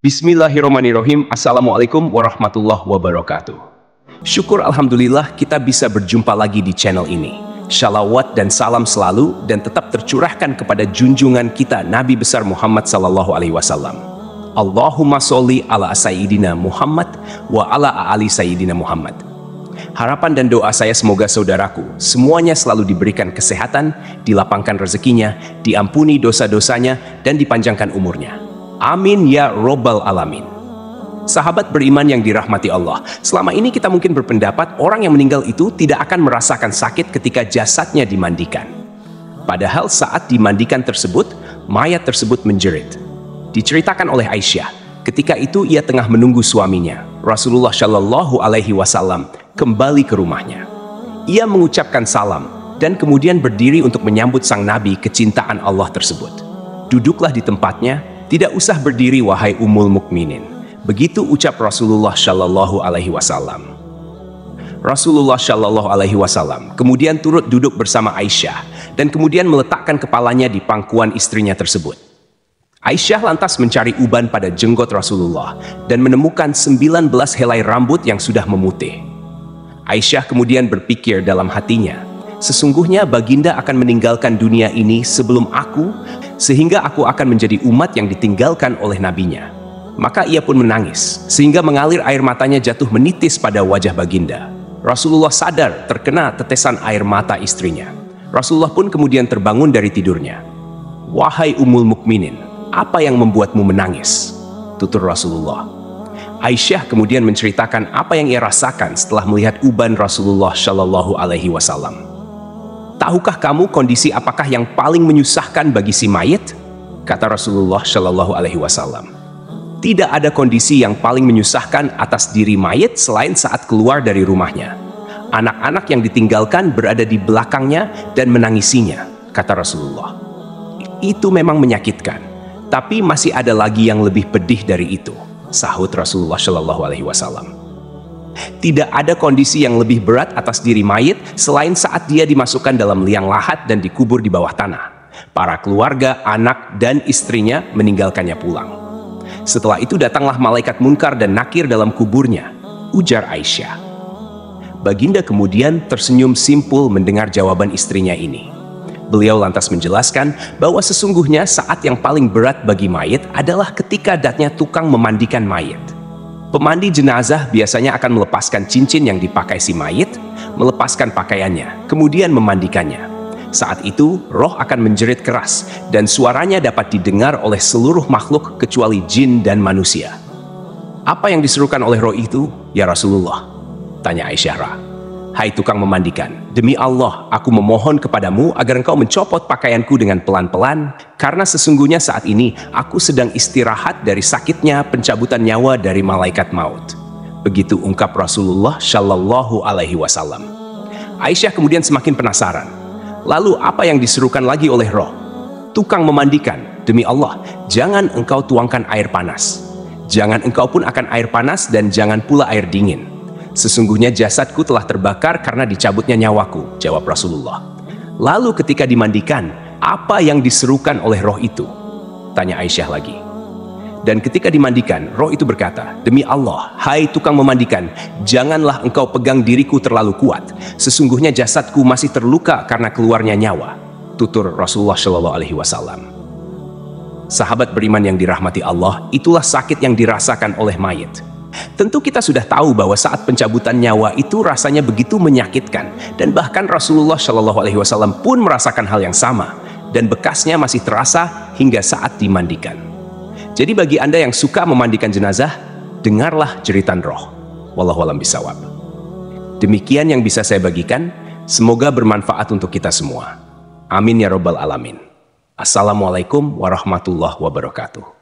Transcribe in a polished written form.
Bismillahirrahmanirrahim. Assalamualaikum warahmatullahi wabarakatuh. Syukur alhamdulillah kita bisa berjumpa lagi di channel ini. Shalawat dan salam selalu dan tetap tercurahkan kepada junjungan kita Nabi besar Muhammad sallallahu alaihi wasallam. Allahumma sholli ala sayyidina Muhammad wa ala ali sayyidina Muhammad. Harapan dan doa saya semoga saudaraku semuanya selalu diberikan kesehatan, dilapangkan rezekinya, diampuni dosa-dosanya dan dipanjangkan umurnya. Amin ya robbal alamin. Sahabat beriman yang dirahmati Allah, selama ini kita mungkin berpendapat orang yang meninggal itu tidak akan merasakan sakit ketika jasadnya dimandikan. Padahal saat dimandikan tersebut, mayat tersebut menjerit. Diceritakan oleh Aisyah, ketika itu ia tengah menunggu suaminya, Rasulullah Shallallahu Alaihi Wasallam, kembali ke rumahnya. Ia mengucapkan salam dan kemudian berdiri untuk menyambut sang Nabi kecintaan Allah tersebut. Duduklah di tempatnya, tidak usah berdiri wahai Ummul Mukminin. Begitu ucap Rasulullah Shallallahu Alaihi Wasallam. Rasulullah Shallallahu Alaihi Wasallam kemudian turut duduk bersama Aisyah dan kemudian meletakkan kepalanya di pangkuan istrinya tersebut. Aisyah lantas mencari uban pada jenggot Rasulullah dan menemukan 19 helai rambut yang sudah memutih. Aisyah kemudian berpikir dalam hatinya, sesungguhnya baginda akan meninggalkan dunia ini sebelum aku, sehingga aku akan menjadi umat yang ditinggalkan oleh nabinya. Maka ia pun menangis, sehingga mengalir air matanya jatuh menitis pada wajah baginda. Rasulullah sadar terkena tetesan air mata istrinya. Rasulullah pun kemudian terbangun dari tidurnya. Wahai Ummul Mukminin, apa yang membuatmu menangis? Tutur Rasulullah. Aisyah kemudian menceritakan apa yang ia rasakan setelah melihat uban Rasulullah Shallallahu Alaihi Wasallam. Tahukah kamu kondisi apakah yang paling menyusahkan bagi si mayit? Kata Rasulullah Shallallahu Alaihi Wasallam. Tidak ada kondisi yang paling menyusahkan atas diri mayit selain saat keluar dari rumahnya. Anak-anak yang ditinggalkan berada di belakangnya dan menangisinya, kata Rasulullah. Itu memang menyakitkan, tapi masih ada lagi yang lebih pedih dari itu, sahut Rasulullah Shallallahu Alaihi Wasallam. Tidak ada kondisi yang lebih berat atas diri mayit selain saat dia dimasukkan dalam liang lahat dan dikubur di bawah tanah. Para keluarga, anak, dan istrinya meninggalkannya pulang. Setelah itu datanglah malaikat munkar dan nakir dalam kuburnya, ujar Aisyah. Baginda kemudian tersenyum simpul mendengar jawaban istrinya ini. Beliau lantas menjelaskan bahwa sesungguhnya saat yang paling berat bagi mayit adalah ketika datangnya tukang memandikan mayit. Pemandi jenazah biasanya akan melepaskan cincin yang dipakai si mayit, melepaskan pakaiannya, kemudian memandikannya. Saat itu, roh akan menjerit keras dan suaranya dapat didengar oleh seluruh makhluk kecuali jin dan manusia. Apa yang diserukan oleh roh itu, ya Rasulullah? Tanya Aisyah. Hai tukang memandikan, demi Allah, aku memohon kepadamu agar engkau mencopot pakaianku dengan pelan-pelan, karena sesungguhnya saat ini aku sedang istirahat dari sakitnya pencabutan nyawa dari malaikat maut. Begitu ungkap Rasulullah Shallallahu Alaihi Wasallam. Aisyah kemudian semakin penasaran. Lalu apa yang diserukan lagi oleh roh? Tukang memandikan, demi Allah, jangan engkau tuangkan air panas. Jangan engkau pun akan air panas dan jangan pula air dingin. Sesungguhnya jasadku telah terbakar karena dicabutnya nyawaku, jawab Rasulullah. Lalu ketika dimandikan, apa yang diserukan oleh roh itu? Tanya Aisyah lagi. Dan ketika dimandikan, roh itu berkata, demi Allah, hai tukang memandikan, janganlah engkau pegang diriku terlalu kuat. Sesungguhnya jasadku masih terluka karena keluarnya nyawa. Tutur Rasulullah Shallallahu Alaihi Wasallam. Sahabat beriman yang dirahmati Allah, itulah sakit yang dirasakan oleh mayit. Tentu kita sudah tahu bahwa saat pencabutan nyawa itu rasanya begitu menyakitkan, dan bahkan Rasulullah Shallallahu Alaihi Wasallam pun merasakan hal yang sama, dan bekasnya masih terasa hingga saat dimandikan. Jadi bagi Anda yang suka memandikan jenazah, dengarlah jeritan roh. Wallahu a'lam bishawab. Demikian yang bisa saya bagikan, semoga bermanfaat untuk kita semua. Amin ya robbal alamin. Assalamualaikum warahmatullahi wabarakatuh.